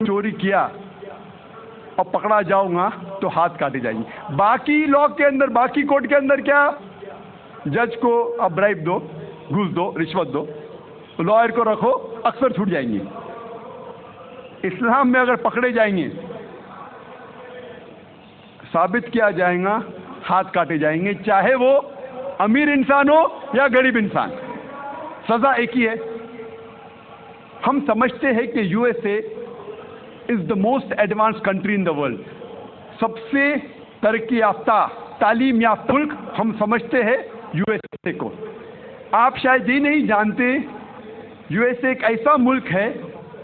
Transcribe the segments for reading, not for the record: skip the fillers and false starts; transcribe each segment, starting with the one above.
چوری کیا اور پکڑا جاؤں گا تو ہاتھ کاٹے جائیں گے. باقی لا کے اندر، باقی کوڈ کے اندر کیا؟ جج کو اب برائب دو، گھوس دو، رشوت دو، لائر کو رکھو، اکثر چھوٹ جائیں گے. اسلام میں اگر پکڑے جائیں گے، ثابت کیا جائے گا، ہاتھ کاٹے جائیں گے، چاہے وہ امیر انسان ہو یا غریب انسان، سزا ایک ہی ہے. ہم سمجھتے ہیں کہ U S A is the most advance country in the world. سب سے ترقی یافتہ، تعلیم یافتہ ملک ہم سمجھتے ہیں یو ایس اے کو. آپ شاید یہ نہیں جانتے یو ایس اے ایک ایسا ملک ہے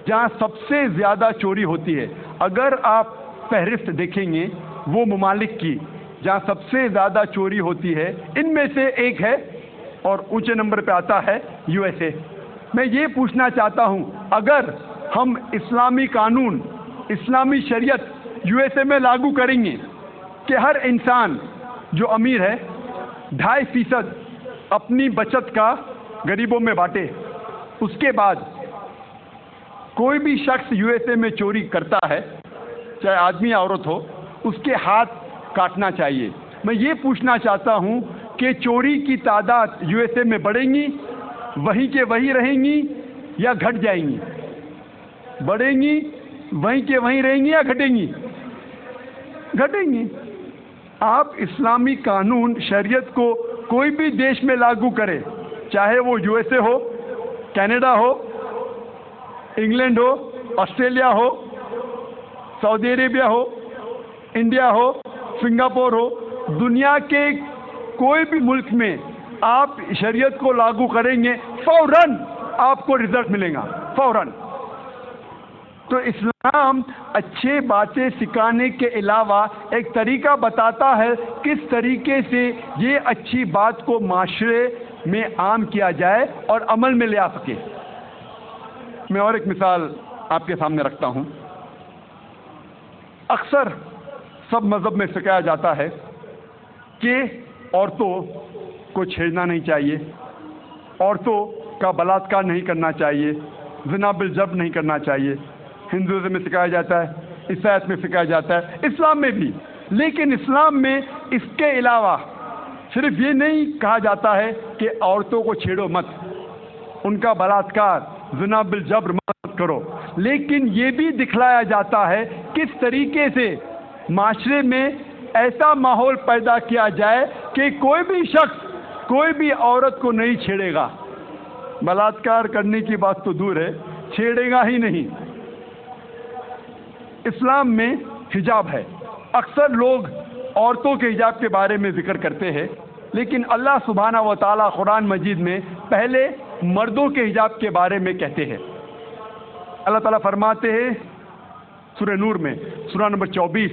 جہاں سب سے زیادہ چوری ہوتی ہے. اگر آپ فہرست دیکھیں گے وہ ممالک کی جہاں سب سے زیادہ چوری ہوتی ہے، ان میں سے ایک ہے اور اونچے نمبر پہ آتا ہے یو ایس اے. میں یہ پوچھنا چاہتا ہوں، اگر ہم اسلامی قانون، اسلامی شریعت یو ایس اے میں لاگو کریں گے کہ ہر انسان جو امیر ہے 2.5% اپنی بچت کا غریبوں میں بانٹے، اس کے بعد کوئی بھی شخص یو ایس اے میں چوری کرتا ہے، چاہے آدمی یا عورت ہو، اس کے ہاتھ کاٹنا چاہیے. میں یہ پوچھنا چاہتا ہوں کہ چوری کی تعداد یو ایس اے میں بڑھیں گی، وہیں کے وہیں رہیں گی یا گھٹ جائیں گی؟ بڑھیں گی، وہیں کے وہیں رہیں گی یا گھٹیں گی؟ گھٹیں گی. آپ اسلامی قانون شریعت کو کوئی بھی دیش میں لاگو کرے، چاہے وہ یو ایس اے ہو، کینیڈا ہو، انگلینڈ ہو، آسٹریلیا ہو، سعودی عربیہ ہو، انڈیا ہو، سنگاپور ہو، دنیا کے کوئی بھی ملک میں آپ شریعت کو لاگو کریں گے، فوراً آپ کو رزلٹ ملے گا، فوراً. تو اسلام اچھے باتیں سکھانے کے علاوہ ایک طریقہ بتاتا ہے کس طریقے سے یہ اچھی بات کو معاشرے میں عام کیا جائے اور عمل میں لے آ سکے. میں اور ایک مثال آپ کے سامنے رکھتا ہوں. اکثر سب مذہب میں سکھایا جاتا ہے کہ عورتوں کو چھیڑنا نہیں چاہیے، عورتوں کا بلاತ್ಕಾರ نہیں کرنا چاہیے، زنا بالجبر نہیں کرنا چاہیے. ہندوازم میں سکھایا جاتا ہے، عیسائیت میں سکھایا جاتا ہے، اسلام میں بھی. لیکن اسلام میں اس کے علاوہ صرف یہ نہیں کہا جاتا ہے کہ عورتوں کو چھیڑو مت، ان کا بلاತ್ಕಾರ، زنا بالجبر مت کرو، لیکن یہ بھی دکھلایا جاتا ہے کس طریقے سے معاشرے میں ایسا ماحول پیدا کیا جائے کہ کوئی بھی شخص کوئی بھی عورت کو نہیں چھیڑے گا. بلاತ್ಕಾರ کرنے کی بات تو دور ہے، چھیڑے گا ہی نہیں. اسلام میں حجاب ہے. اکثر لوگ عورتوں کے حجاب کے بارے میں ذکر کرتے ہیں، لیکن اللہ سبحانہ و تعالیٰ قرآن مجید میں پہلے مردوں کے حجاب کے بارے میں کہتے ہیں. اللہ تعالیٰ فرماتے ہیں سورہ نور میں، سورہ نمبر 24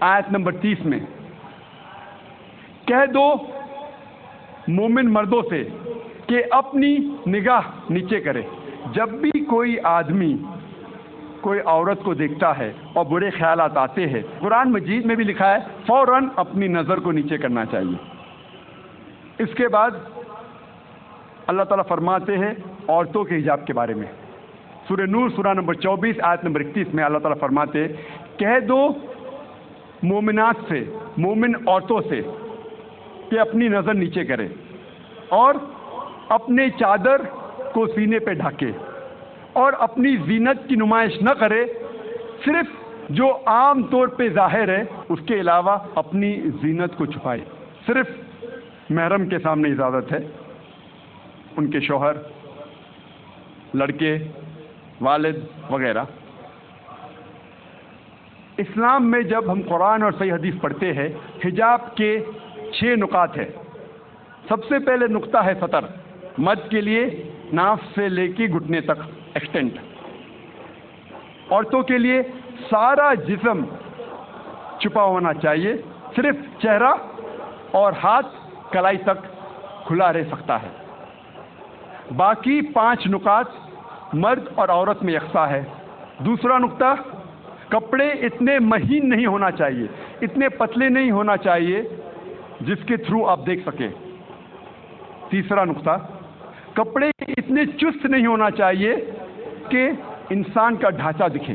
آیت نمبر 30 میں، کہہ دو مومن مردوں سے کہ اپنی نگاہ نیچے کرے. جب بھی کوئی آدمی کوئی عورت کو دیکھتا ہے اور برے خیالات آتے ہیں، قرآن مجید میں بھی لکھا ہے فوراً اپنی نظر کو نیچے کرنا چاہیے. اس کے بعد اللہ تعالیٰ فرماتے ہیں عورتوں کے حجاب کے بارے میں. سورہ نور سورہ نمبر 24 آیت نمبر 31 میں اللہ تعالیٰ فرماتے ہیں کہہ دو مومنات سے، مومن عورتوں سے کہ اپنی نظر نیچے کرے اور اپنے چادر کو سینے پہ ڈھکے اور اپنی زینت کی نمائش نہ کرے، صرف جو عام طور پہ ظاہر ہے اس کے علاوہ اپنی زینت کو چھپائے. صرف محرم کے سامنے اجازت ہے، ان کے شوہر، لڑکے، والد وغیرہ. اسلام میں جب ہم قرآن اور صحیح حدیث پڑھتے ہیں، حجاب کے 6 نقاط ہیں. سب سے پہلے نقطہ ہے سطر، مرد کے لیے ناف سے لے کے گھٹنے تک ایکسٹینٹ. عورتوں کے لیے سارا جسم چھپا ہونا چاہیے، صرف چہرہ اور ہاتھ کلائی تک کھلا رہ سکتا ہے. باقی 5 نقاط مرد اور عورت میں یکساں ہے. دوسرا نقطہ، کپڑے اتنے مہین نہیں ہونا چاہیے، اتنے پتلے نہیں ہونا چاہیے جس کے تھرو آپ دیکھ سکیں. تیسرا نقطہ، کپڑے اتنے چست نہیں ہونا چاہیے کہ انسان کا ڈھانچہ دکھے.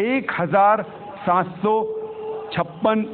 1756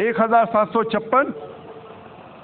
1756,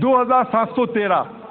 2713।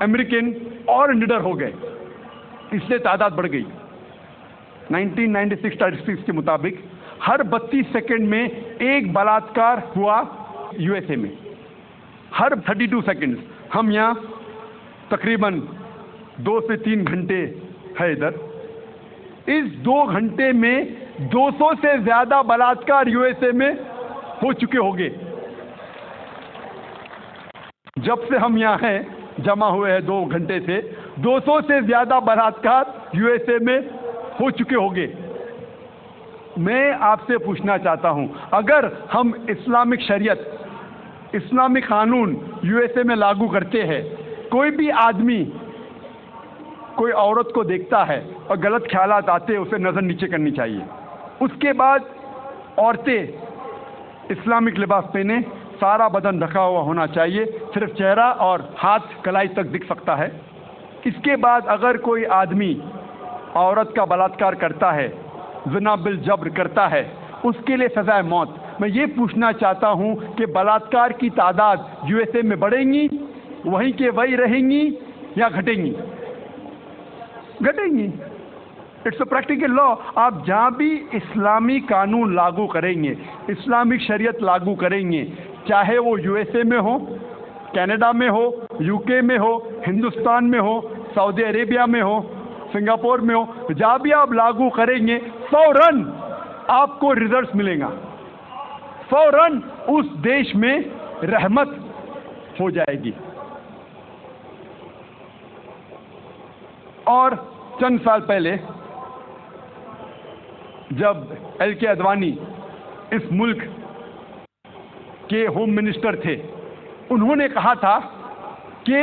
امریکن اور نڈر ہو گئے، اس سے تعداد بڑھ گئی۔ 1996 اسٹیٹسٹکس کے مطابق ہر 32 سیکنڈ میں ایک بلاತ್ಕಾರ ہوا یو ایس اے میں، ہر 32 سیکنڈ۔ ہم یہاں تقریباً 2 سے 3 گھنٹے ہے ادھر، اس 2 گھنٹے میں 200 سے زیادہ بلاತ್ಕಾರ یو ایس اے میں ہو چکے ہوں گے۔ جب سے ہم یہاں ہیں جمع ہوئے ہیں 2 گھنٹے سے 200 سے زیادہ بلاತ್ಕಾರ یو ایس اے میں ہو چکے ہوں گے۔ میں آپ سے پوچھنا چاہتا ہوں، اگر ہم اسلامک شریعت، اسلامک قانون یو ایس اے میں لاگو کرتے ہیں، کوئی بھی آدمی کوئی عورت کو دیکھتا ہے اور غلط خیالات آتے اسے نظر نیچے کرنی چاہیے۔ اس کے بعد عورتیں اسلامک لباس پہنے، سارا بدن ڈھکا ہوا ہونا چاہیے، صرف چہرہ اور ہاتھ کلائی تک دکھ سکتا ہے۔ اس کے بعد اگر کوئی آدمی عورت کا بلاತ್ಕಾರ کرتا ہے، زنا بالجبر کرتا ہے، اس کے لیے سزائے موت۔ میں یہ پوچھنا چاہتا ہوں کہ بلاತ್ಕಾರ کی تعداد یو ایس اے میں بڑھیں گی، وہیں کے وہی رہیں گی یا گھٹیں گی؟ گھٹیں گی۔ اٹس اے پریکٹیکل لا۔ آپ جہاں بھی اسلامی قانون لاگو کریں گے، اسلامک شریعت لاگو کریں گے، چاہے وہ یو ایس اے میں ہو، کینیڈا میں ہو، یو کے میں ہو، ہندوستان میں ہو، سعودی عربیہ میں ہو، سنگاپور میں ہو، جہاں بھی آپ لاگو کریں گے فوراً آپ کو ریزلٹس ملیں گا، فوراً اس دیش میں رحمت ہو جائے گی۔ اور چند سال پہلے جب ایل کے اڈوانی اس ملک کے ہوم منسٹر تھے، انہوں نے کہا تھا کہ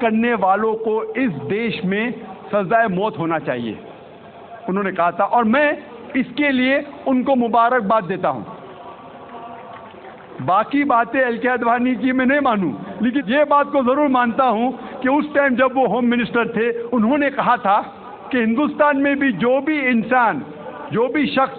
کرنے والوں کو اس دیش میں سزائے موت ہونا چاہیے، انہوں نے کہا تھا، اور میں اس کے لیے ان کو مبارکباد دیتا ہوں۔ باقی باتیں ایل کے اڈوانی کی میں نہیں مانوں، لیکن یہ بات کو ضرور مانتا ہوں کہ اس ٹائم جب وہ ہوم منسٹر تھے، انہوں نے کہا تھا کہ ہندوستان میں بھی جو بھی انسان، جو بھی شخص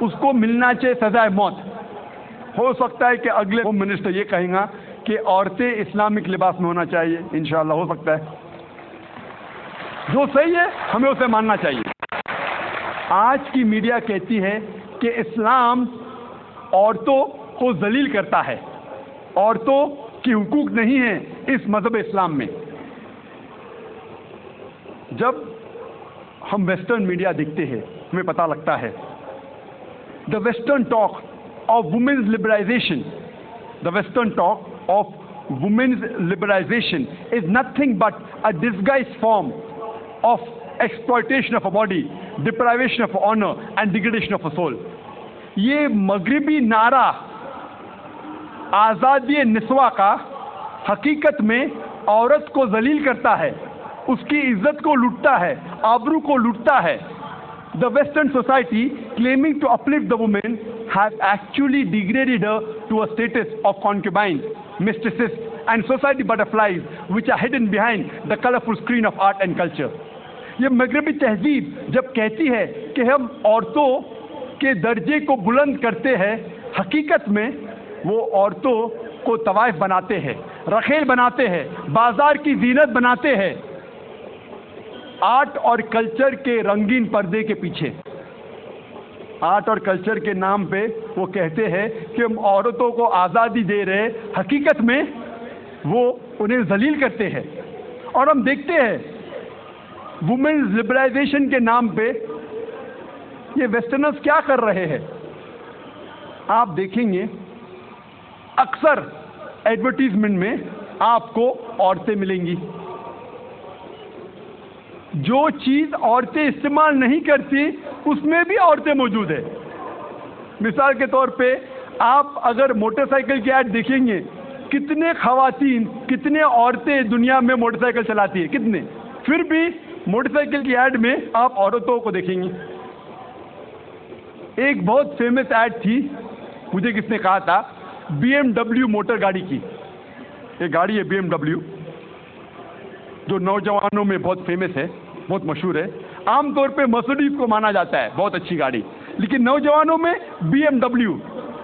اس کو ملنا چاہیے سزائے موت۔ ہو سکتا ہے کہ اگلے ہوم منسٹر یہ کہیں گا کہ عورتیں اسلامک لباس میں ہونا چاہیے، انشاءاللہ ہو سکتا ہے، جو صحیح ہے ہمیں اسے ماننا چاہیے۔ آج کی میڈیا کہتی ہے کہ اسلام عورتوں کو ذلیل کرتا ہے، عورتوں کی حقوق نہیں ہیں اس مذہب اسلام میں۔ جب ہم ویسٹرن میڈیا دیکھتے ہیں ہمیں پتہ لگتا ہے the western talk of womens liberalization, the western talk of womens liberalization is nothing but a disguise form of exploitation of a body, deprivation of honour and degradation of a soul. یہ مغربی نعرہ آزادی نسواں کا حقیقت میں عورت کو ذلیل کرتا ہے، اس کی عزت کو لوٹتا ہے، آبرو کو لوٹتا ہے۔ The Western society claiming to uplift the woman has actually degraded her to a status of concubine, mistresses and society butterflies which are hidden behind the colorful screen of art and culture۔ یہ مغربی تہذیب جب کہتی ہے کہ ہم عورتوں کے درجے کو بلند کرتے ہیں، حقیقت میں وہ عورتوں کو طوائف بناتے ہیں، رخیل بناتے ہیں، بازار کی زینت بناتے ہیں، آرٹ اور کلچر کے رنگین پردے کے پیچھے۔ آرٹ اور کلچر کے نام پہ وہ کہتے ہیں کہ ہم عورتوں کو آزادی دے رہے، حقیقت میں وہ انہیں ذلیل کرتے ہیں۔ اور ہم دیکھتے ہیں وومنز لبرائزیشن کے نام پہ یہ ویسٹرنرز کیا کر رہے ہیں۔ آپ دیکھیں گے اکثر ایڈورٹیزمنٹ میں آپ کو عورتیں ملیں گی، جو چیز عورتیں استعمال نہیں کرتی اس میں بھی عورتیں موجود ہیں۔ مثال کے طور پہ آپ اگر موٹر سائیکل کی ایڈ دیکھیں گے، کتنے خواتین، کتنے عورتیں دنیا میں موٹر سائیکل چلاتی ہیں، کتنے، پھر بھی موٹر سائیکل کی ایڈ میں آپ عورتوں کو دیکھیں گے۔ ایک بہت فیمس ایڈ تھی، مجھے کس نے کہا تھا، بی ایم ڈبلیو موٹر گاڑی کی، ایک گاڑی ہے بی ایم ڈبلیو جو نوجوانوں میں بہت فیمس ہے، بہت مشہور ہے۔ عام طور پہ مرسڈیز کو مانا جاتا ہے بہت اچھی گاڑی، لیکن نوجوانوں میں بی ایم ڈبلیو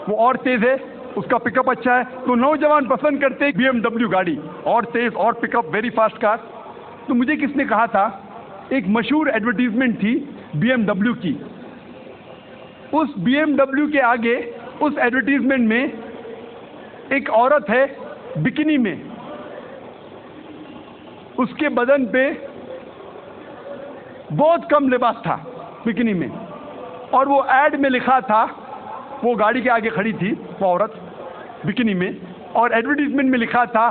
وہ اور تیز ہے، اس کا پک اپ اچھا ہے تو نوجوان پسند کرتے ہیں BMW گاڑی، اور تیز اور پک اپ، ویری فاسٹ کار. تو مجھے کس نے کہا تھا، ایک مشہور ایڈورٹیزمنٹ تھی BMW کی. اس BMW کے آگے اس ایڈورٹیزمنٹ میں ایک عورت ہے بکینی میں، اس کے بدن پہ بہت کم لباس تھا بکینی میں، اور وہ ایڈ میں لکھا تھا، وہ گاڑی کے آگے کھڑی تھی وہ عورت بکینی میں، اور ایڈورٹیزمنٹ میں لکھا تھا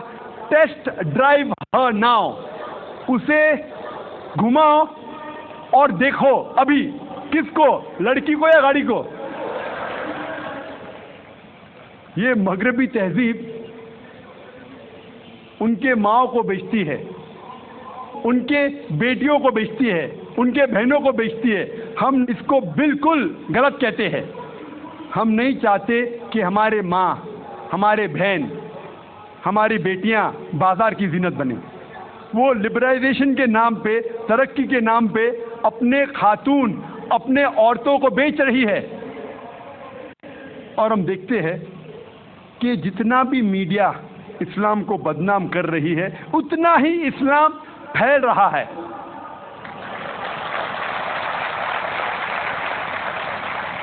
ٹیسٹ ڈرائیو ہر ناؤ، اسے گھماؤ اور دیکھو ابھی. کس کو؟ لڑکی کو یا گاڑی کو؟ یہ مغربی تہذیب ان کے ماؤں کو بیچتی ہے، ان کے بیٹیوں کو بیچتی ہے، ان کے بہنوں کو بیچتی ہے. ہم اس کو بالکل غلط کہتے ہیں. ہم نہیں چاہتے کہ ہمارے ماں، ہمارے بہن، ہماری بیٹیاں بازار کی زینت بنیں. وہ لبرائزیشن کے نام پہ، ترقی کے نام پہ اپنے خاتون، اپنے عورتوں کو بیچ رہی ہے. اور ہم دیکھتے ہیں کہ جتنا بھی میڈیا اسلام کو بدنام کر رہی ہے اتنا ہی اسلام پھیل رہا ہے.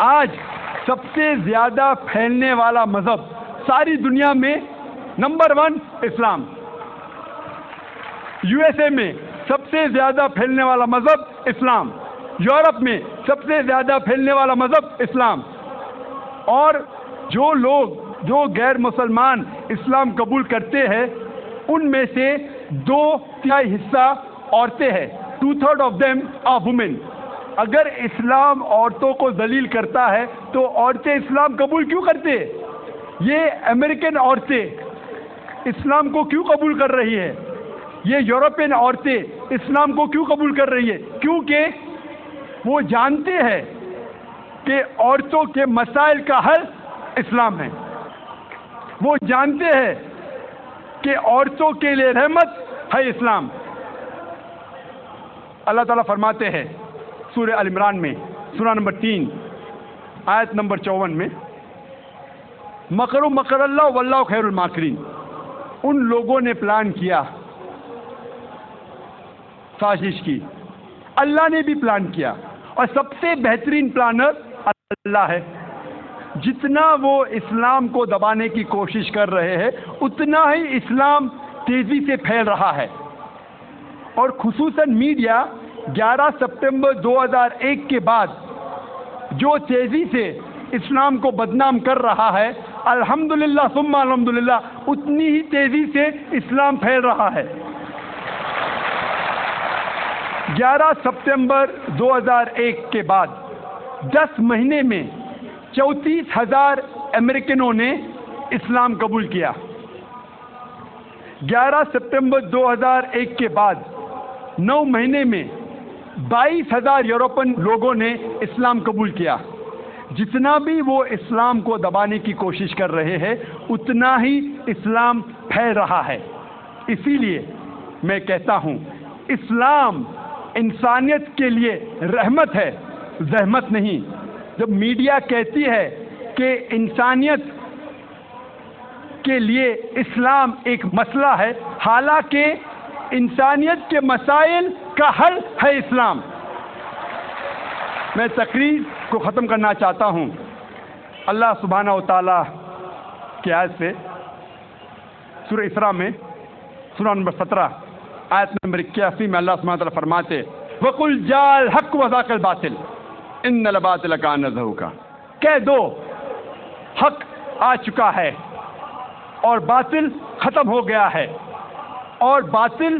آج سب سے زیادہ پھیلنے والا مذہب ساری دنیا میں نمبر 1 اسلام. USA میں سب سے زیادہ پھیلنے والا مذہب اسلام. یورپ میں سب سے زیادہ پھیلنے والا مذہب اسلام. اور جو لوگ، جو غیر مسلمان اسلام قبول کرتے ہیں ان میں سے 2/3 حصہ عورتیں ہیں. 2/3 آف دیم آر وومن. اگر اسلام عورتوں کو ذلیل کرتا ہے تو عورتیں اسلام قبول کیوں کرتے؟ یہ امریکن عورتیں اسلام کو کیوں قبول کر رہی ہے؟ یہ یورپین عورتیں اسلام کو کیوں قبول کر رہی ہے؟ کیونکہ وہ جانتے ہیں کہ عورتوں کے مسائل کا حل اسلام ہے. وہ جانتے ہیں کہ عورتوں کے لیے رحمت ہے اسلام. اللہ تعالیٰ فرماتے ہیں سورہ ال عمران میں، سورہ نمبر 3 آیت نمبر 54 میں، مکر مکر اللہ واللہ خیر الماکرین. ان لوگوں نے پلان کیا، سازش کی، اللہ نے بھی پلان کیا، اور سب سے بہترین پلانر اللہ ہے. جتنا وہ اسلام کو دبانے کی کوشش کر رہے ہیں اتنا ہی اسلام تیزی سے پھیل رہا ہے. اور خصوصاً میڈیا 11 سپتمبر 2001 کے بعد جو تیزی سے اسلام کو بدنام کر رہا ہے، الحمدللہ ثم الحمدللہ اتنی ہی تیزی سے اسلام پھیل رہا ہے. 11 سپتمبر 2001 کے بعد 10 مہینے میں 34,000 امریکنوں نے اسلام قبول کیا. 11 سپتمبر 2001 کے بعد 9 مہینے میں 22,000 یورپین لوگوں نے اسلام قبول کیا. جتنا بھی وہ اسلام کو دبانے کی کوشش کر رہے ہیں اتنا ہی اسلام پھیل رہا ہے. اسی لیے میں کہتا ہوں اسلام انسانیت کے لیے رحمت ہے، زحمت نہیں. جب میڈیا کہتی ہے کہ انسانیت کے لیے اسلام ایک مسئلہ ہے، حالانکہ انسانیت کے مسائل کا حل ہے اسلام. میں تقریر کو ختم کرنا چاہتا ہوں اللہ سبحانہ و تعالیٰ کی آیت سے. سورہ اسراء میں سورہ نمبر 17 آیت نمبر 81 میں اللہ سبحانہ و تعالیٰ فرماتے وَقُلْ جَاءَ الْحَقُّ وَزَاقَ الْبَاطِلُ إِنَّ الْبَاطِلَ كَانَ زَهُوقًا. کہہ دو حق آ چکا ہے اور باطل ختم ہو گیا ہے، اور باطل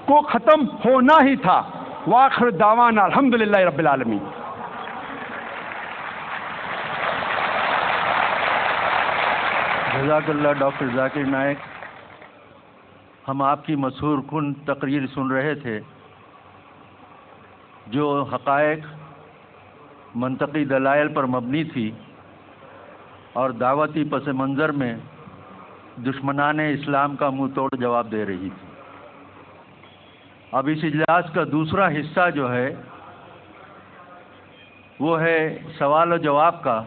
کو ختم ہونا ہی تھا. وآخر دعوانا الحمدللہ رب العالمین. جزاک اللہ ڈاکٹر ذاکر نائک. ہم آپ کی مشہور کن تقریر سن رہے تھے جو حقائق منطقی دلائل پر مبنی تھی اور دعوتی پس منظر میں دشمنان اسلام کا منہ توڑ جواب دے رہی تھی. اب اس اجلاس کا دوسرا حصہ جو ہے وہ ہے سوال و جواب کا،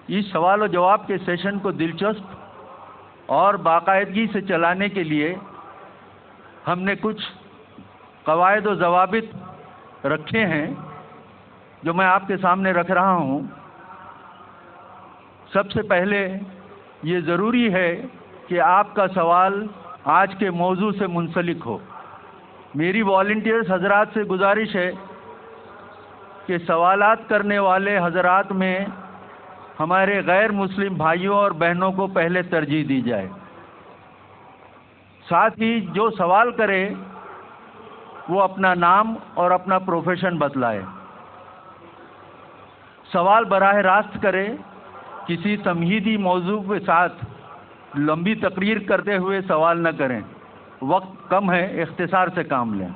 اس سوال و جواب کے سیشن کو دلچسپ اور باقاعدگی سے چلانے کے لیے ہم نے کچھ قواعد و ضوابط رکھے ہیں جو میں آپ کے سامنے رکھ رہا ہوں۔ سب سے پہلے یہ ضروری ہے کہ آپ کا سوال آج کے موضوع سے منسلک ہو۔ میری والنٹیئرز حضرات سے گزارش ہے کہ سوالات کرنے والے حضرات میں ہمارے غیر مسلم بھائیوں اور بہنوں کو پہلے ترجیح دی جائے۔ ساتھ ہی جو سوال کرے وہ اپنا نام اور اپنا پروفیشن بتلائے۔ سوال براہ راست کرے، کسی تمہیدی موضوع کے ساتھ لمبی تقریر کرتے ہوئے سوال نہ کریں۔ وقت کم ہے، اختصار سے کام لیں۔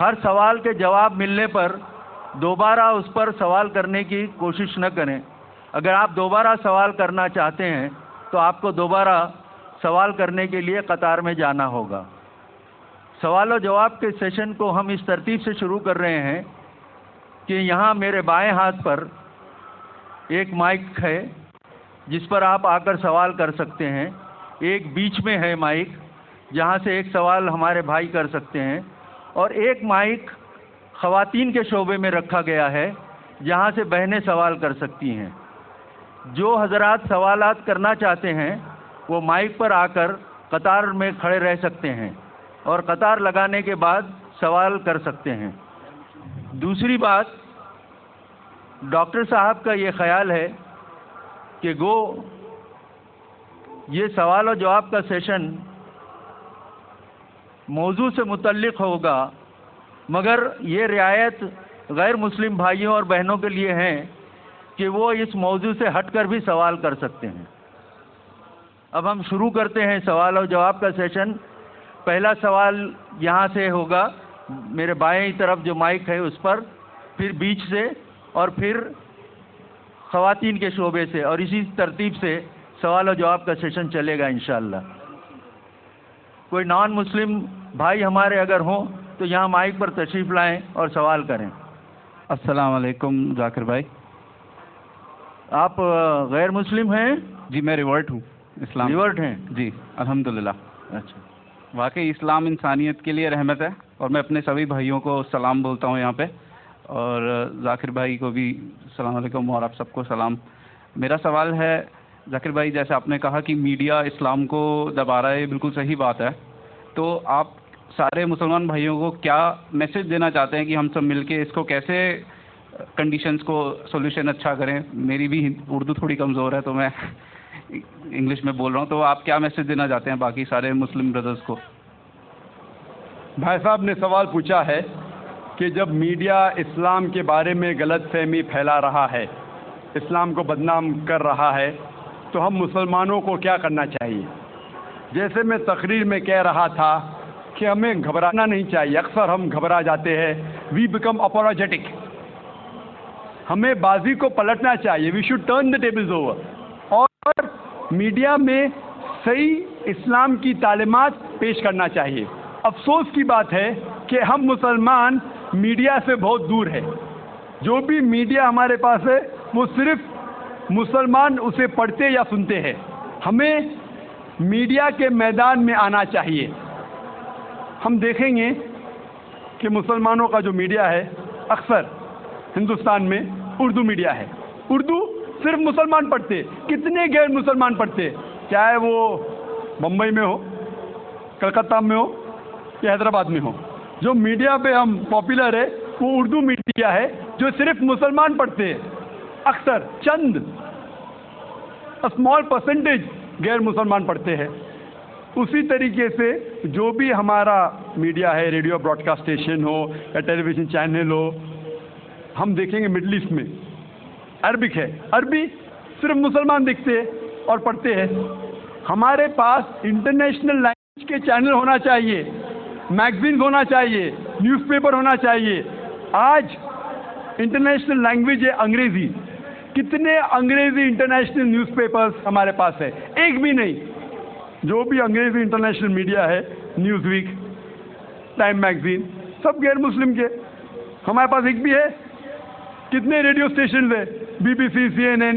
ہر سوال کے جواب ملنے پر دوبارہ اس پر سوال کرنے کی کوشش نہ کریں۔ اگر آپ دوبارہ سوال کرنا چاہتے ہیں تو آپ کو دوبارہ سوال کرنے کے لیے قطار میں جانا ہوگا۔ سوال و جواب کے سیشن کو ہم اس ترتیب سے شروع کر رہے ہیں کہ یہاں میرے بائیں ہاتھ پر ایک مائک ہے جس پر آپ آ کر سوال کر سکتے ہیں۔ ایک بیچ میں ہے مائک جہاں سے ایک سوال ہمارے بھائی کر سکتے ہیں، اور ایک مائک خواتین کے شعبے میں رکھا گیا ہے جہاں سے بہنیں سوال کر سکتی ہیں۔ جو حضرات سوالات کرنا چاہتے ہیں وہ مائک پر آ کر قطار میں کھڑے رہ سکتے ہیں اور قطار لگانے کے بعد سوال کر سکتے ہیں۔ دوسری بات، ڈاکٹر صاحب کا یہ خیال ہے کہ گو یہ سوال و جواب کا سیشن موضوع سے متعلق ہوگا، مگر یہ رعایت غیر مسلم بھائیوں اور بہنوں کے لیے ہے کہ وہ اس موضوع سے ہٹ کر بھی سوال کر سکتے ہیں۔ اب ہم شروع کرتے ہیں سوال و جواب کا سیشن۔ پہلا سوال یہاں سے ہوگا، میرے بائیں طرف جو مائک ہے اس پر، پھر بیچ سے، اور پھر خواتین کے شعبے سے، اور اسی ترتیب سے سوال و جواب کا سیشن چلے گا انشاءاللہ۔ کوئی نان مسلم بھائی ہمارے اگر ہوں تو یہاں مائک پر تشریف لائیں اور سوال کریں۔ السلام علیکم ذاکر بھائی۔ آپ غیر مسلم ہیں؟ جی میں ریورٹ ہوں، اسلام ریورٹ ہیں؟ جی الحمدللہ۔ اچھا، واقعی اسلام انسانیت کے لیے رحمت ہے، اور میں اپنے سبھی بھائیوں کو سلام بولتا ہوں یہاں پہ، اور ذاکر بھائی کو بھی السلام علیکم، اور آپ سب کو سلام۔ میرا سوال ہے ذاکر بھائی، جیسے آپ نے کہا کہ میڈیا اسلام کو دبا رہا ہے، یہ بالکل صحیح بات ہے، تو آپ سارے مسلمان بھائیوں کو کیا میسج دینا چاہتے ہیں کہ ہم سب مل کے اس کو کیسے کنڈیشنز کو سولوشن اچھا کریں؟ میری بھی اردو تھوڑی کمزور ہے تو میں انگلش میں بول رہا ہوں، تو آپ کیا میسج دینا چاہتے ہیں باقی سارے مسلم بردرز کو؟ بھائی صاحب نے سوال پوچھا ہے کہ جب میڈیا اسلام کے بارے میں غلط فہمی پھیلا رہا ہے، اسلام کو بدنام کر رہا ہے، تو ہم مسلمانوں کو کیا کرنا چاہیے؟ جیسے میں تقریر میں کہہ رہا تھا کہ ہمیں گھبرانا نہیں چاہیے، اکثر ہم گھبرا جاتے ہیں، وی بیکم اپولوجیٹک، ہمیں بازی کو پلٹنا چاہیے، we should turn the tables over, اور میڈیا میں صحیح اسلام کی تعلیمات پیش کرنا چاہیے۔ افسوس کی بات ہے کہ ہم مسلمان میڈیا سے بہت دور ہیں، جو بھی میڈیا ہمارے پاس ہے وہ صرف مسلمان اسے پڑھتے یا سنتے ہیں۔ ہمیں میڈیا کے میدان میں آنا چاہیے۔ ہم دیکھیں گے کہ مسلمانوں کا جو میڈیا ہے اکثر ہندوستان میں اردو میڈیا ہے، اردو صرف مسلمان پڑھتے، کتنے غیر مسلمان پڑھتے، چاہے وہ بمبئی میں ہو، کلکتہ میں ہو یا حیدرآباد میں ہو۔ جو میڈیا پہ ہم پاپولر ہے وہ اردو میڈیا ہے جو صرف مسلمان پڑھتے ہیں، اکثر چند اسمال پرسنٹیج غیر مسلمان پڑھتے ہیں۔ اسی طریقے سے جو بھی ہمارا میڈیا ہے، ریڈیو براڈ کاسٹ اسٹیشن ہو یا ٹیلی ویژن چینل ہو، ہم دیکھیں گے مڈل ایسٹ میں عربک ہے، عربی صرف مسلمان دیکھتے ہیں اور پڑھتے ہیں۔ ہمارے پاس انٹرنیشنل لینگویج کے چینل ہونا چاہیے، میگزینز ہونا چاہیے، نیوز پیپر ہونا چاہیے۔ آج انٹرنیشنل لینگویج ہے انگریزی، کتنے انگریزی انٹرنیشنل نیوز پیپرز ہمارے پاس ہے؟ ایک بھی نہیں۔ جو بھی انگریزی انٹرنیشنل میڈیا ہے، نیوز ویک، ٹائم میگزین، سب غیر مسلم کے، ہمارے پاس ایک بھی ہے؟ کتنے ریڈیو اسٹیشنز ہیں BBC, CNN,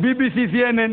BBC, CNN,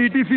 ETC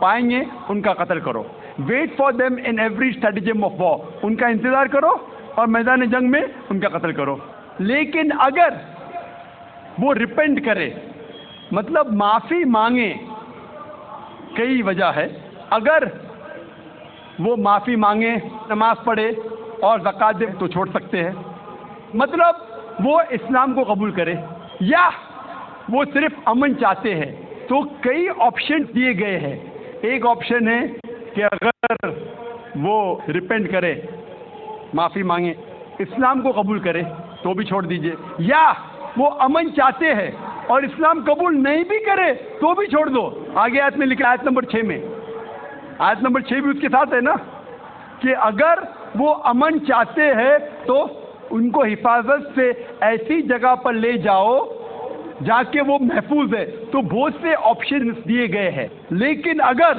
پائیں گے ان کا قتل کرو. Wait for them in every stratagem of war, ان کا انتظار کرو اور میدان جنگ میں ان کا قتل کرو. لیکن اگر وہ ریپینٹ کرے, مطلب معافی مانگے, کئی وجہ ہے, اگر وہ معافی مانگے, نماز پڑھے اور زکوٰۃ دے تو چھوڑ سکتے ہیں, مطلب وہ اسلام کو قبول کرے, یا وہ صرف امن چاہتے ہیں تو کئی آپشن دیے گئے ہیں. ایک آپشن ہے کہ اگر وہ ریپینٹ کرے, معافی مانگے, اسلام کو قبول کرے تو بھی چھوڑ دیجئے, یا وہ امن چاہتے ہیں اور اسلام قبول نہیں بھی کرے تو بھی چھوڑ دو. آگے آیت میں لکھا, آیت نمبر 6 میں, آیت نمبر 6 بھی اس کے ساتھ ہے نا, کہ اگر وہ امن چاہتے ہیں تو ان کو حفاظت سے ایسی جگہ پر لے جاؤ جا کے وہ محفوظ ہے. تو بہت سے آپشنز دیے گئے ہیں. لیکن اگر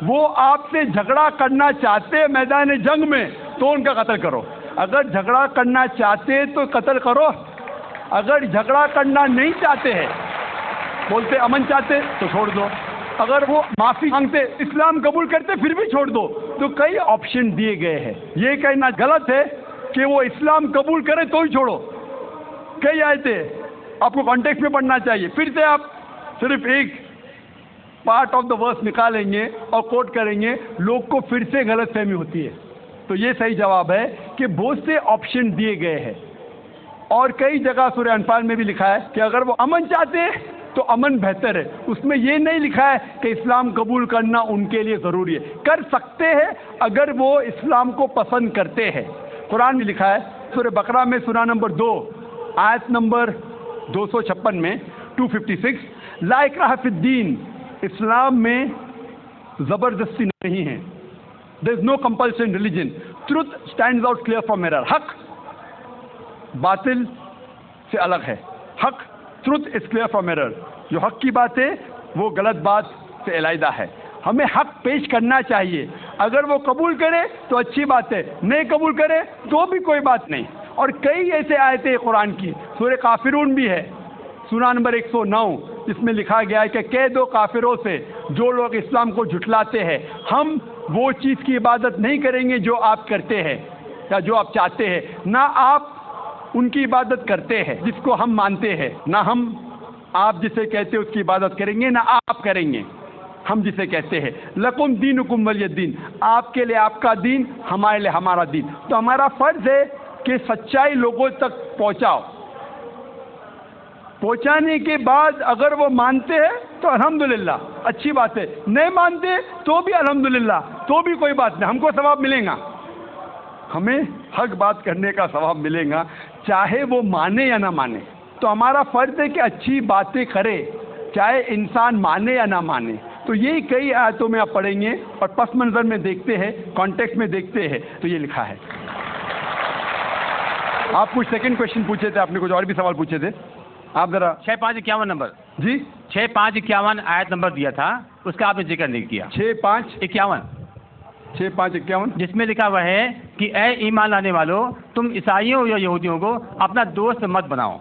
وہ آپ سے جھگڑا کرنا چاہتے ہیں میدان جنگ میں تو ان کا قتل کرو. اگر جھگڑا کرنا چاہتے تو قتل کرو, اگر جھگڑا کرنا نہیں چاہتے ہیں, بولتے امن چاہتے تو چھوڑ دو, اگر وہ معافی مانگتے, اسلام قبول کرتے پھر بھی چھوڑ دو. تو کئی آپشن دیے گئے ہیں. یہ کہنا غلط ہے کہ وہ اسلام قبول کرے تو ہی چھوڑو. کئی آیتیں آپ کو کانٹیکسٹ میں پڑھنا چاہیے. پھر سے آپ صرف ایک پارٹ آف دا ورس نکالیں گے اور کوٹ کریں گے, لوگ کو پھر سے غلط فہمی ہوتی ہے. تو یہ صحیح جواب ہے کہ بہت سے آپشن دیے گئے ہیں. اور کئی جگہ سورہ انفال میں بھی لکھا ہے کہ اگر وہ امن چاہتے ہیں تو امن بہتر ہے. اس میں یہ نہیں لکھا ہے کہ اسلام قبول کرنا ان کے لیے ضروری ہے. کر سکتے ہیں اگر وہ اسلام کو پسند کرتے ہیں. قرآن میں لکھا ہے سورہ بقرہ میں سورہ نمبر 2 آیت نمبر 256 میں 256, لا اکراہ فی الدین, اسلام میں زبردستی نہیں ہے. there is no compulsion in religion. truth stands out clear from error. حق باطل سے الگ ہے. حق, truth is clear from error. جو حق کی بات ہے وہ غلط بات سے علیحدہ ہے. ہمیں حق پیش کرنا چاہیے. اگر وہ قبول کرے تو اچھی بات ہے, نہیں قبول کرے تو بھی کوئی بات نہیں. اور کئی ایسے آیتیں قرآن کی, سورہ کافرون بھی ہے سورہ نمبر 109, جس میں لکھا گیا ہے کہ کہہ دو کافروں سے جو لوگ اسلام کو جھٹلاتے ہیں, ہم وہ چیز کی عبادت نہیں کریں گے جو آپ کرتے ہیں یا جو آپ چاہتے ہیں, نہ آپ ان کی عبادت کرتے ہیں جس کو ہم مانتے ہیں, نہ ہم آپ جسے کہتے ہیں اس کی عبادت کریں گے, نہ آپ کریں گے ہم جسے کہتے ہیں. لکم دینکم ولی الدین, آپ کے لیے آپ کا دین, ہمارے لیے ہمارا دین. تو ہمارا فرض ہے کہ سچائی لوگوں تک پہنچاؤ. پہنچانے کے بعد اگر وہ مانتے ہیں تو الحمدللہ اچھی بات ہے, نہیں مانتے تو بھی الحمدللہ, تو بھی کوئی بات نہیں, ہم کو ثواب ملے گا. ہمیں حق بات کرنے کا ثواب ملے گا چاہے وہ مانے یا نہ مانے. تو ہمارا فرض ہے کہ اچھی باتیں کرے چاہے انسان مانے یا نہ مانے. تو یہی کئی آیتوں میں آپ پڑھیں گے اور پس منظر میں دیکھتے ہیں, کانٹیکسٹ میں دیکھتے ہیں تو یہ لکھا ہے. آپ کچھ سیکنڈ کوشچن پوچھے تھے, آپ نے کچھ اور بھی سوال پوچھے تھے, آپ ذرا 6551 نمبر, جی 6551 آیت نمبر دیا تھا, اس کا آپ نے ذکر نہیں کیا. 6551 جس میں لکھا ہوا ہے کہ اے ایمان لانے والو, تم عیسائیوں یا یہودیوں کو اپنا دوست مت بناؤ.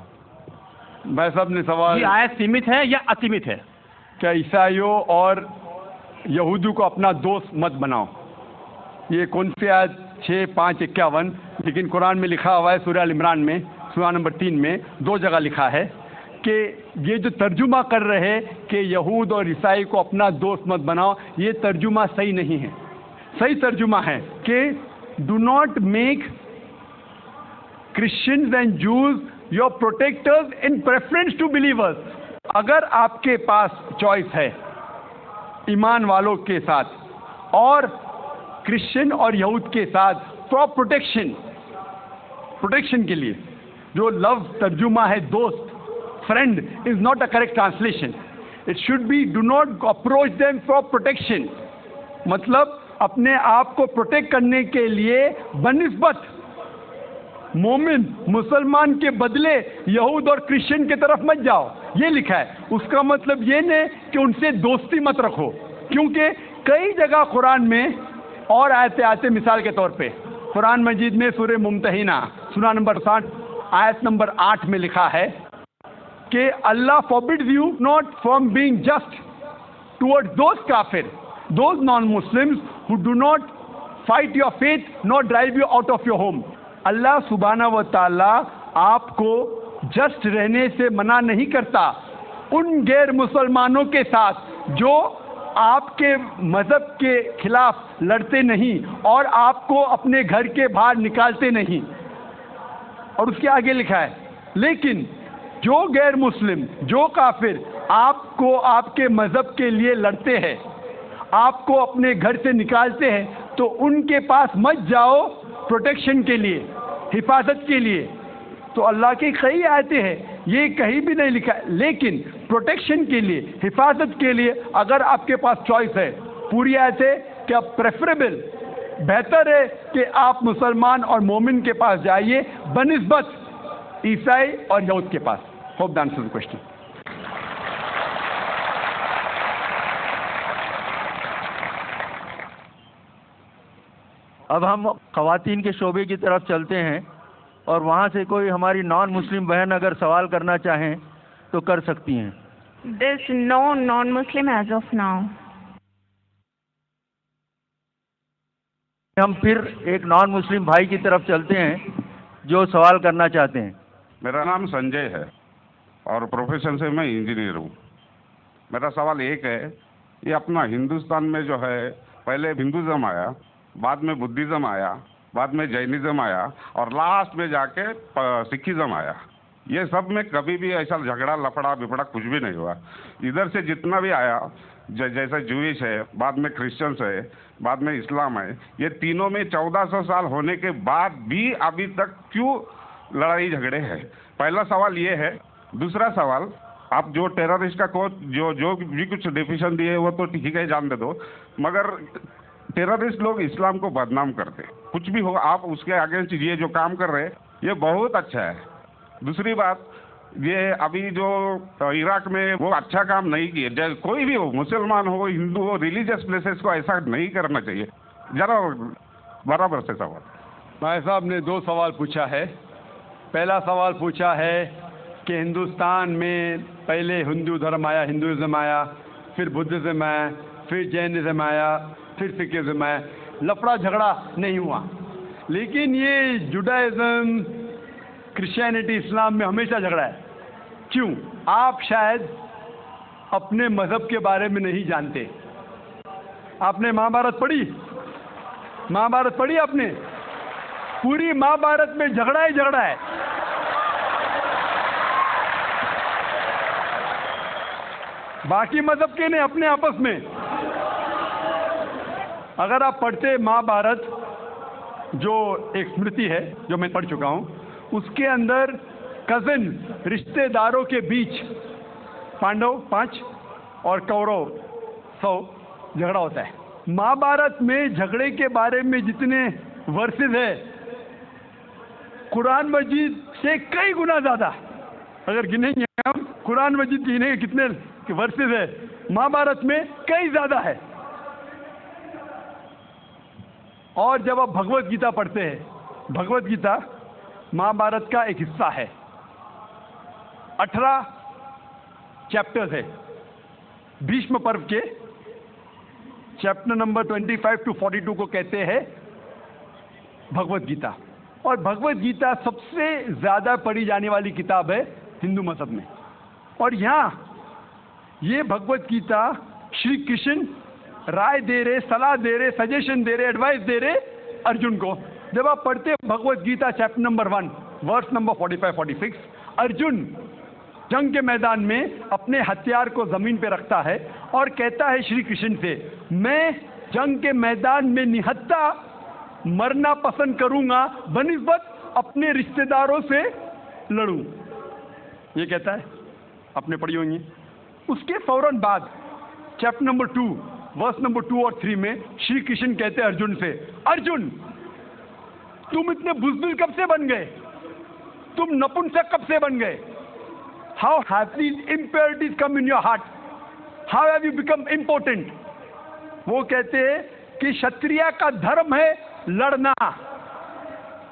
بھائی صاحب نے سوال, یہ آیت سیمت ہے یا اسیمت ہے؟ کیا عیسائیوں اور یہودیوں کو اپنا دوست مت بناؤ, یہ کون سی آیت 6551؟ لیکن قرآن میں لکھا ہوا ہے سورہ ال عمران میں سورہ نمبر 3 میں 2 جگہ لکھا ہے کہ یہ جو ترجمہ کر رہے کہ یہود اور عیسائی کو اپنا دوست مت بناؤ, یہ ترجمہ صحیح نہیں ہے. صحیح ترجمہ ہے کہ do not make Christians and Jews your protectors in preference to believers. اگر آپ کے پاس چوائس ہے ایمان والوں کے ساتھ اور کرسچن اور یہود کے ساتھ فار پروٹیکشن کے لیے, جو لفظ ترجمہ ہے دوست, friend is not a correct translation. It should be do not approach them for protection, مطلب اپنے آپ کو پروٹیکٹ کرنے کے لیے بنسبت مومن مسلمان کے بدلے یہود اور کرسچن کی طرف مت جاؤ, یہ لکھا ہے. اس کا مطلب یہ نہیں کہ ان سے دوستی مت رکھو, کیونکہ کئی جگہ قرآن میں اور آیتیں آتے, مثال کے طور پہ قرآن مجید میں سورہ ممتحنہ سورہ نمبر 60 آیت نمبر 8 میں لکھا ہے کہ اللہ forbids you not from being just. towards those kafir, those non-Muslims who do not fight your faith nor drive you out of your home. اللہ سبحانہ و تعالی آپ کو جسٹ رہنے سے منع نہیں کرتا ان غیر مسلمانوں کے ساتھ جو آپ کے مذہب کے خلاف لڑتے نہیں اور آپ کو اپنے گھر کے باہر نکالتے نہیں. اور اس کے آگے لکھا ہے لیکن جو غیر مسلم جو کافر آپ کو آپ کے مذہب کے لیے لڑتے ہیں آپ کو اپنے گھر سے نکالتے ہیں تو ان کے پاس مت جاؤ پروٹیکشن کے لیے حفاظت کے لیے. تو اللہ کی کئی آیتیں ہیں یہ کہیں بھی نہیں لکھا لیکن پروٹیکشن کے لیے حفاظت کے لیے اگر آپ کے پاس چوائس ہے پوری آیت ہے کہ اب پریفریبل بہتر ہے کہ آپ مسلمان اور مومن کے پاس جائیے بنسبت عیسائی اور یہود کے پاس. Hope that answers the question. اب ہم خواتین کے شعبے کی طرف چلتے ہیں اور وہاں سے کوئی ہماری نان مسلم بہن اگر سوال کرنا چاہیں تو کر سکتی ہیں. There's no non-Muslim as of now. ہم پھر ایک نان مسلم بھائی کی طرف چلتے ہیں جو سوال کرنا چاہتے ہیں. میرا نام سنجے ہے اور پروفیشن سے میں انجینئر ہوں. میرا سوال ایک ہے یہ اپنا ہندوستان میں جو ہے پہلے ہندوازم آیا بعد میں بدھزم آیا بعد میں جینزم آیا اور لاسٹ میں جا کے سکھزم آیا. یہ سب میں کبھی بھی ایسا جھگڑا لفڑا بپڑا کچھ بھی نہیں ہوا. ادھر سے جتنا بھی آیا جیسے جوئش ہے بعد میں کرسچنس ہے بعد میں اسلام ہے یہ تینوں میں 1400 سال ہونے کے بعد بھی ابھی تک کیوں لڑائی جھگڑے ہیں. پہلا سوال یہ ہے. دوسرا سوال آپ جو ٹیررسٹ کا کو جو بھی کچھ ڈیفینیشن دیے وہ تو ٹھیک ہے جان دے دو مگر ٹیررسٹ لوگ اسلام کو بدنام کرتے کچھ بھی ہو آپ اس کے اگینسٹ یہ جو کام کر رہے یہ بہت اچھا ہے. دوسری بات یہ ابھی جو عراق میں وہ اچھا کام نہیں کیے کوئی بھی ہو مسلمان ہو ہندو ہو ریلیجیس پلیسز کو ایسا نہیں کرنا چاہیے. ذرا برابر سے سوال. بھائی صاحب نے 2 سوال پوچھا ہے. پہلا سوال پوچھا ہے کہ ہندوستان میں پہلے ہندو دھرم آیا ہندوازم آیا پھر بدھزم آیا پھر جینزم آیا پھر سکھزم آیا لفڑا جھگڑا نہیں ہوا لیکن یہ جوڈائزم کرسچینٹی اسلام میں ہمیشہ جھگڑا ہے. کیوں؟ آپ شاید اپنے مذہب کے بارے میں نہیں جانتے. آپ نے مہابھارت پڑھی آپ نے پوری مہابھارت میں جھگڑا ہی جھگڑا ہے. باقی مذہب کے نہیں اپنے آپس میں. اگر آپ پڑھتے مہابھارت جو ایک اسمرتی ہے جو میں پڑھ چکا ہوں اس کے اندر کزن رشتے داروں کے بیچ پانڈو 5 اور کورو 100 جھگڑا ہوتا ہے. مہابھارت میں جھگڑے کے بارے میں جتنے ورسز ہے قرآن مجید سے کئی گنا زیادہ. اگر گنیں گے ہم قرآن مجید گنیں گے کتنے ورسز ہے مہابھارت میں کئی زیادہ ہے. اور جب آپ بھگوت گیتا پڑھتے ہیں بھگوت گیتا مہابھارت کا ایک حصہ ہے 18 چیپٹرز ہے. بھیشم پرو کے چیپٹر نمبر 25 to 42 کو کہتے ہیں بھگوت گیتا. اور بھگوت گیتا سب سے زیادہ پڑھی جانے والی کتاب ہے ہندو مذہب میں. اور یہاں یہ بھگوت گیتا شری کرشن رائے دے رہے صلاح دے رہے سجیشن دے رہے ایڈوائس دے رہے ارجن کو. جب آپ پڑھتے Bhagavad Gita chapter number 1 verse number 45-46 Arjun جنگ کے میدان میں اپنے ہتھیار کو زمین پہ رکھتا ہے اور کہتا ہے شری کرشن سے میں جنگ کے میدان میں نہتا مرنا پسند کروں گا بنسبت اپنے رشتہ داروں سے لڑوں. یہ کہتا ہے آپ نے پڑھی ہوگی. اس کے فوراً بعد چیپٹر نمبر 2 ورس نمبر 2 اور 3 میں شری کرشن کہتے ہیں ارجن سے ارجن تم اتنے بزدل کب سے بن گئے تم نپنسک کب سے بن گئے. How have these impurities come in your heart how have you become important. وہ کہتے ہیں کہ شتریا کا دھرم ہے لڑنا.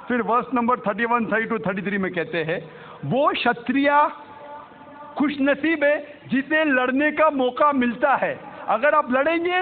پھر ورس نمبر 31, 32, 33 میں کہتے ہیں وہ شتریا خوش نصیب ہے جسے لڑنے کا موقع ملتا ہے. اگر آپ لڑیں گے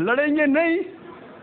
لڑیں گے نہیں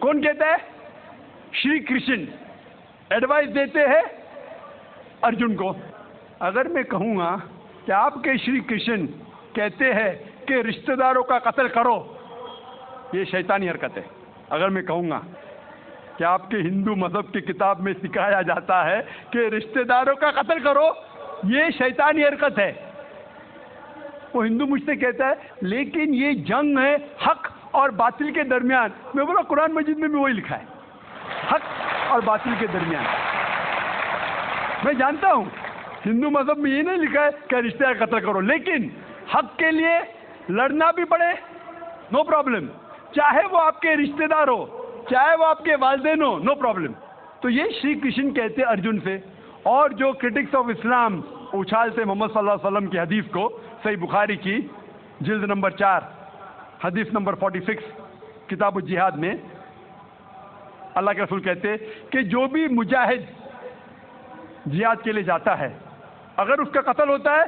کون کہتا ہے؟ شری کرشن ایڈوائز دیتے ہیں ارجن کو. اگر میں کہوں گا کہ آپ کے شری کرشن کہتے ہیں کہ رشتہ داروں کا قتل کرو, یہ شیطانی حرکت ہے. اگر میں کہوں گا کہ آپ کے ہندو مذہب کی کتاب میں سکھایا جاتا ہے کہ رشتہ داروں کا قتل کرو, یہ شیطانی حرکت ہے. وہ ہندو مجھ سے کہتا ہے لیکن یہ جنگ ہے حق اور باطل کے درمیان. میں بولا قرآن مجید میں بھی وہی لکھا ہے, حق اور باطل کے درمیان. میں جانتا ہوں ہندو مذہب میں یہ نہیں لکھا ہے کہ رشتہ دار قتل کرو, لیکن حق کے لیے لڑنا بھی پڑے, نو پرابلم. چاہے وہ آپ کے رشتہ دار ہو, چاہے وہ آپ کے والدین ہو, نو پرابلم. تو یہ شری کرشن کہتے ارجن سے. اور جو کرٹکس آف اسلام اچھالتے محمد صلی اللہ علیہ وسلم کی حدیث کو, صحیح بخاری کی جلد نمبر 4 حدیث نمبر 46 کتاب الجہاد میں اللہ کے رسول کہتے کہ جو بھی مجاہد جہاد کے لیے جاتا ہے, اگر اس کا قتل ہوتا ہے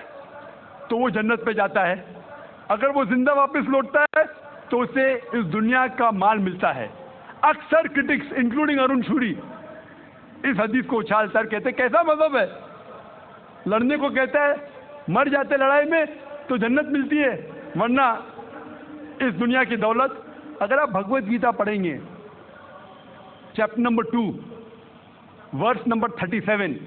تو وہ جنت پہ جاتا ہے, اگر وہ زندہ واپس لوٹتا ہے تو اسے اس دنیا کا مال ملتا ہے. اکثر کرٹکس انکلوڈنگ ارون شوری اس حدیث کو اچھال کر کہتے کیسا مذہب ہے, لڑنے کو کہتا ہے, مر جاتے لڑائی میں تو جنت ملتی ہے, ورنہ اس دنیا کی دولت. اگر آپ بھگوت گیتا پڑھیں گے چیپٹر نمبر 2 ورس نمبر 37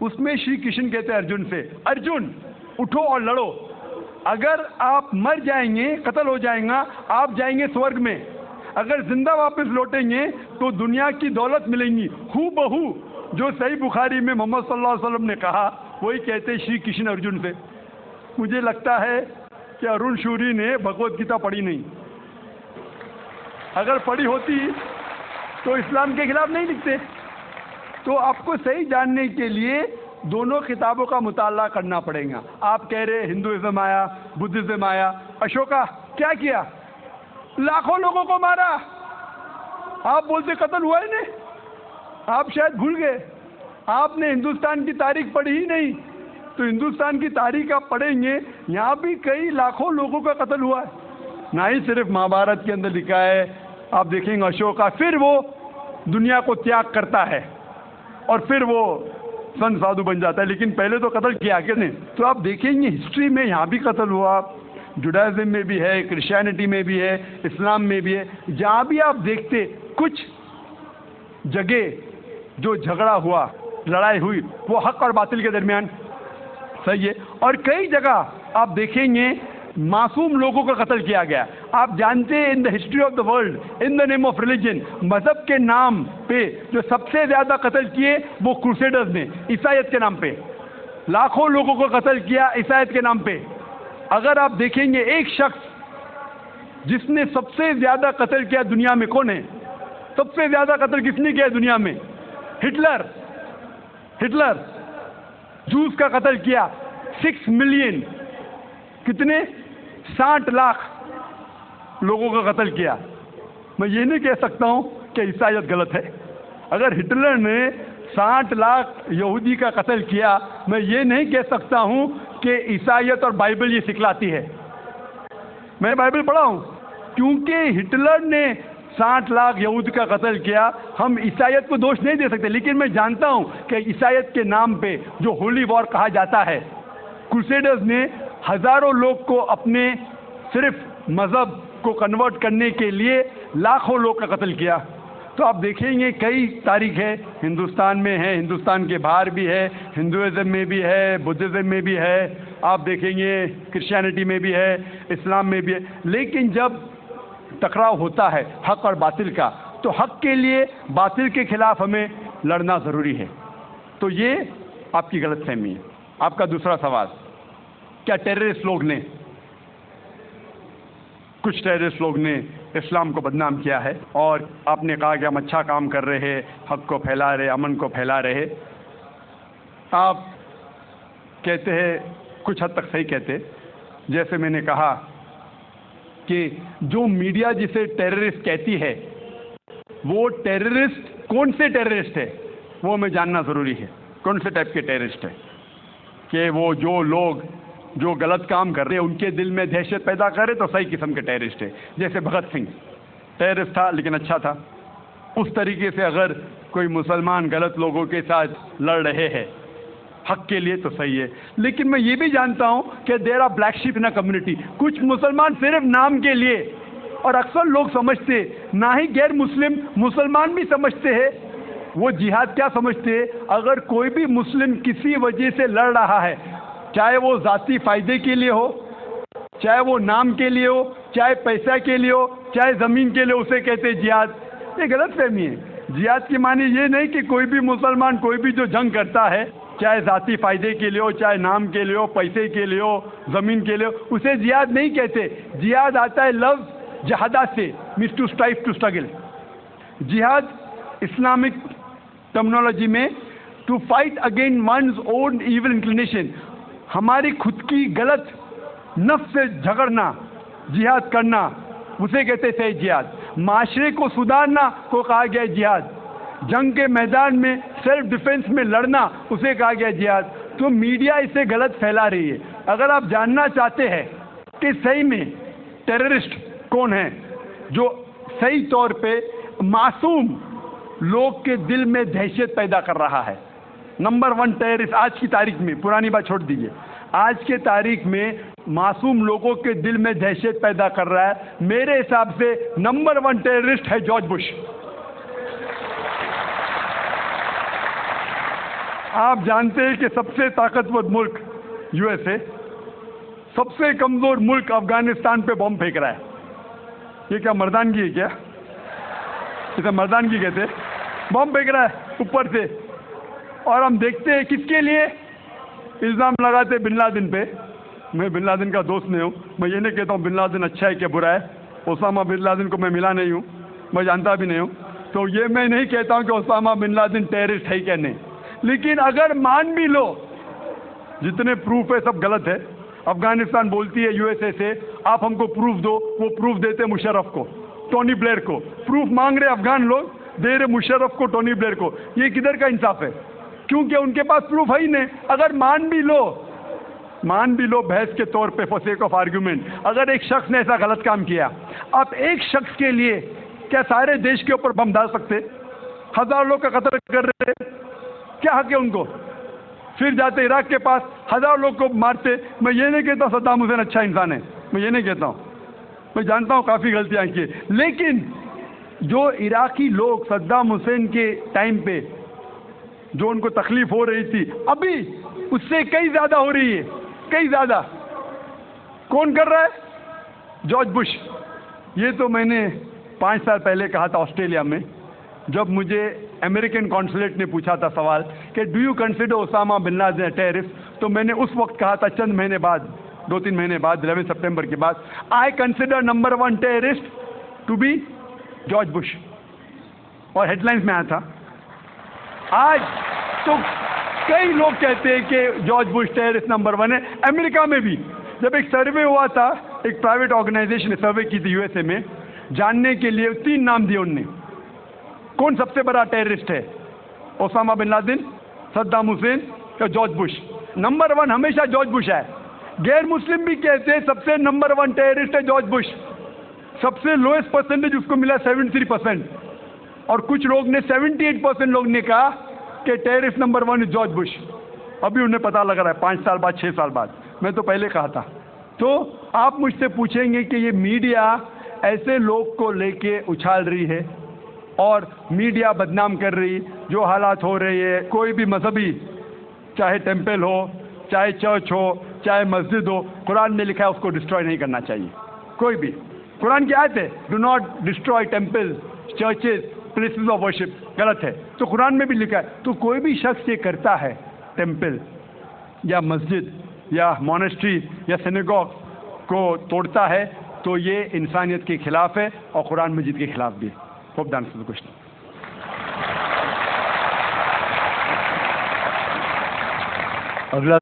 اس میں شری کرشن کہتے ہیں ارجن سے, ارجن اٹھو اور لڑو. اگر آپ مر جائیں گے, قتل ہو جائیں گا, آپ جائیں گے سورگ میں. اگر زندہ واپس لوٹیں گے تو دنیا کی دولت ملیں گی ہو بہو جو صحیح بخاری میں محمد صلی اللہ علیہ وسلم نے کہا, وہی کہتے شری کرشن ارجن سے. مجھے لگتا ہے کہ ارون شوری نے بھگوت گیتا پڑھی نہیں. اگر پڑھی ہوتی تو اسلام کے خلاف نہیں لکھتے. تو آپ کو صحیح جاننے کے لیے دونوں کتابوں کا مطالعہ کرنا پڑے گا. آپ کہہ رہے ہندوازم آیا, بدھزم آیا. اشوکا کیا کیا؟ لاکھوں لوگوں کو مارا. آپ بولتے قتل ہوا ہی نہیں. آپ شاید بھول گئے, آپ نے ہندوستان کی تاریخ پڑھی ہی نہیں. تو ہندوستان کی تاریخ آپ پڑھیں گے, یہاں بھی کئی لاکھوں لوگوں کا قتل ہوا ہے. نہ ہی صرف مہابھارت کے اندر لکھا ہے. آپ دیکھیں گے اشوکا پھر وہ دنیا کو تیاگ کرتا ہے اور پھر وہ سن سادھو بن جاتا ہے, لیکن پہلے تو قتل کیا کہ نہیں. تو آپ دیکھیں گے ہسٹری میں یہاں بھی قتل ہوا, جوڈائزم میں بھی ہے, کرسچینٹی میں بھی ہے, اسلام میں بھی ہے. جہاں بھی آپ دیکھتے کچھ جگہ جو جھگڑا ہوا, لڑائی ہوئی, وہ حق اور باطل کے درمیان, صحیح ہے. اور کئی جگہ آپ دیکھیں گے معصوم لوگوں کا قتل کیا گیا. آپ جانتے ہیں in the history of the world in the name of religion, مذہب کے نام پہ جو سب سے زیادہ قتل کیے وہ کروسیڈرز نے, عیسائیت کے نام پہ لاکھوں لوگوں کو قتل کیا عیسائیت کے نام پہ. اگر آپ دیکھیں گے ایک شخص جس نے سب سے زیادہ قتل کیا دنیا میں کون ہے؟ سب سے زیادہ قتل کس نے کیا دنیا میں؟ ہٹلر. جوس کا قتل کیا 6 ملین, کتنے 60 لاکھ لوگوں کا قتل کیا. میں یہ نہیں کہہ سکتا ہوں کہ عیسائیت غلط ہے. اگر ہٹلر نے 60 لاکھ یہودی کا قتل کیا, میں یہ نہیں کہہ سکتا ہوں کہ عیسائیت اور بائبل یہ سکھلاتی ہے. میں نے بائبل پڑھا ہوں. کیونکہ ہٹلر نے 60 لاکھ یہود کا قتل کیا, ہم عیسائیت کو دوش نہیں دے سکتے. لیکن میں جانتا ہوں کہ عیسائیت کے نام پہ جو ہولی وار کہا جاتا ہے, کروسیڈرز نے ہزاروں لوگ کو اپنے صرف مذہب کو کنورٹ کرنے کے لیے لاکھوں لوگ کا قتل کیا. تو آپ دیکھیں گے کئی تاریخ ہے, ہندوستان میں ہے, ہندوستان کے باہر بھی ہے, ہندوازم میں بھی ہے, بدھزم میں بھی ہے, آپ دیکھیں گے کرسچینٹی میں بھی ہے, اسلام میں بھی ہے. لیکن جب ٹکراؤ ہوتا ہے حق اور باطل کا, تو حق کے لیے باطل کے خلاف ہمیں لڑنا ضروری ہے. تو یہ آپ کی غلط فہمی ہے. آپ کا دوسرا سوال, کیا ٹیررسٹ لوگ نے, کچھ ٹیررسٹ لوگ نے اسلام کو بدنام کیا ہے, اور آپ نے کہا کہ ہم اچھا کام کر رہے ہیں, حق کو پھیلا رہے, امن کو پھیلا رہے. آپ کہتے ہیں کچھ حد تک صحیح کہتے. جیسے میں نے کہا کہ جو میڈیا جسے ٹیررسٹ کہتی ہے, وہ ٹیررسٹ کون سے ٹیررسٹ ہے وہ ہمیں جاننا ضروری ہے, کون سے ٹائپ کے ٹیررسٹ ہے. کہ وہ جو لوگ جو غلط کام کر رہے ہیں ان کے دل میں دہشت پیدا کرے تو صحیح قسم کے ٹیررسٹ ہے. جیسے بھگت سنگھ ٹیررسٹ تھا لیکن اچھا تھا. اس طریقے سے اگر کوئی مسلمان غلط لوگوں کے ساتھ لڑ رہے ہیں حق کے لیے تو صحیح ہے. لیکن میں یہ بھی جانتا ہوں کہ there are black sheep in community. کچھ مسلمان صرف نام کے لیے, اور اکثر لوگ سمجھتے نہ ہی غیر مسلم مسلمان بھی سمجھتے ہیں, وہ جہاد کیا سمجھتے ہیں, اگر کوئی بھی مسلم کسی وجہ سے لڑ رہا ہے, چاہے وہ ذاتی فائدے کے لیے ہو, چاہے وہ نام کے لیے ہو, چاہے پیسہ کے لیے ہو, چاہے زمین کے لیے, اسے کہتے ہیں جہاد. یہ غلط فہمی ہے. جہاد کی معنی یہ نہیں کہ کوئی بھی مسلمان کوئی بھی جو جنگ کرتا ہے, چاہے ذاتی فائدے کے لیے ہو, چاہے نام کے لیے ہو, پیسے کے لیے ہو, زمین کے لیے ہو, اسے جہاد نہیں کہتے. جہاد آتا ہے لفظ جہادہ سے, means to strive to struggle. جہاد اسلامک ٹرمنالوجی میں to fight against one's own evil inclination, ہماری خود کی غلط نفس سے جھگڑنا, جہاد کرنا, اسے کہتے ہیں جہاد. معاشرے کو سدھارنا کو کہا گیا جہاد. جنگ کے میدان میں سیلف ڈیفنس میں لڑنا اسے کہا گیا جہاد. تو میڈیا اسے غلط پھیلا رہی ہے. اگر آپ جاننا چاہتے ہیں کہ صحیح میں ٹیررسٹ کون ہیں جو صحیح طور پہ معصوم لوگ کے دل میں دہشت پیدا کر رہا ہے, نمبر 1 ٹیررسٹ آج کی تاریخ میں, پرانی بات چھوڑ دیجیے, آج کے تاریخ میں معصوم لوگوں کے دل میں دہشت پیدا کر رہا ہے, میرے حساب سے نمبر 1 ٹیررسٹ ہے جارج بش. آپ جانتے ہیں کہ سب سے طاقتور ملک یو ایس اے, سب سے کمزور ملک افغانستان پہ بم پھینک رہا ہے. یہ کیا مردانگی ہے کیا؟ اسے مردانگی کہتے ہیں. بم پھینک رہا ہے اوپر سے, اور ہم دیکھتے ہیں کس کے لیے الزام لگاتے بن لادن پہ. میں بن لادن کا دوست نہیں ہوں, میں یہ نہیں کہتا ہوں بن لادن اچھا ہے کہ برا ہے. اسامہ بن لادن کو میں ملا نہیں ہوں, میں جانتا بھی نہیں ہوں, تو یہ میں نہیں کہتا ہوں کہ اسامہ بن لادن ٹیررسٹ ہے کہ نہیں. لیکن اگر مان بھی لو, جتنے پروف ہے سب غلط ہے. افغانستان بولتی ہے یو ایس اے سے آپ ہم کو پروف دو, وہ پروف دیتے مشرف کو, ٹونی بلیئر کو. پروف مانگ رہے افغان لوگ, دے رہے مشرف کو, ٹونی بلیئر کو. یہ کدھر کا انصاف ہے؟ کیونکہ ان کے پاس پروف ہے ہی نہیں. اگر مان بھی لو بحث کے طور پہ, فور سیک آف آرگیومنٹ, اگر ایک شخص نے ایسا غلط کام کیا, آپ ایک شخص کے لیے کیا سارے دیش کے اوپر بم ڈال سکتے؟ 1000 لوگ کا قتل کر رہے, کیا حق ہے ان کو؟ پھر جاتے عراق کے پاس 1000 لوگ کو مارتے. میں یہ نہیں کہتا صدام حسین اچھا انسان ہے, میں یہ نہیں کہتا ہوں, میں جانتا ہوں کافی غلطیاں کی, لیکن جو عراقی لوگ صدام حسین کے ٹائم پہ جو ان کو تکلیف ہو رہی تھی, ابھی اس سے کئی زیادہ ہو رہی ہے, کئی زیادہ. کون کر رہا ہے؟ George Bush. یہ تو میں نے 5 سال پہلے کہا تھا آسٹریلیا میں, جب مجھے امریکن کانسولیٹ نے پوچھا تھا سوال کہ do you consider Osama bin Laden terrorist, تو میں نے اس وقت کہا تھا, چند مہینے بعد, 2-3 مہینے بعد, 11 سپٹمبر کے بعد, I consider number 1 terrorist to be George Bush, اور ہیڈ لائنز میں آیا تھا. آج تو کئی لوگ کہتے ہیں کہ جارج بش ٹیررسٹ نمبر 1 ہے. امریکہ میں بھی جب ایک سروے ہوا تھا, ایک پرائیویٹ آرگنائزیشن نے سروے کی تھی یو ایس اے میں, جاننے کے لیے 3 نام دیے ان نے, کون سب سے بڑا ٹیررسٹ ہے, Osama bin Laden, Saddam Hussein یا جارج بش. نمبر 1 ہمیشہ جارج بش ہے. غیر مسلم بھی کہتے ہیں سب سے نمبر 1 ٹیررسٹ ہے جارج بش. سب سے لوئسٹ پرسنٹیج اس کو ملا 73%, اور کچھ لوگ نے 78% لوگ نے کہا کہ ٹیررسٹ نمبر 1 جارج بش. ابھی انہیں پتہ لگ رہا ہے 5 سال بعد, 6 سال بعد. میں تو پہلے کہا تھا. تو آپ مجھ سے پوچھیں گے کہ یہ میڈیا ایسے لوگ کو لے کے اچھال رہی ہے اور میڈیا بدنام کر رہی, جو حالات ہو رہے ہیں, کوئی بھی مذہبی, چاہے ٹیمپل ہو, چاہے چرچ ہو, چاہے مسجد ہو, قرآن میں لکھا ہے اس کو ڈسٹروائے نہیں کرنا چاہیے. کوئی بھی, قرآن کی آیت ہے, do not destroy temple, churches, places of worship, غلط ہے. تو قرآن میں بھی لکھا ہے. تو کوئی بھی شخص یہ کرتا ہے, ٹیمپل یا مسجد یا مونسٹری یا سینیگوگ کو توڑتا ہے, تو یہ انسانیت کے خلاف ہے اور قرآن مجید کے خلاف بھی. Hope that answers the question. اگلا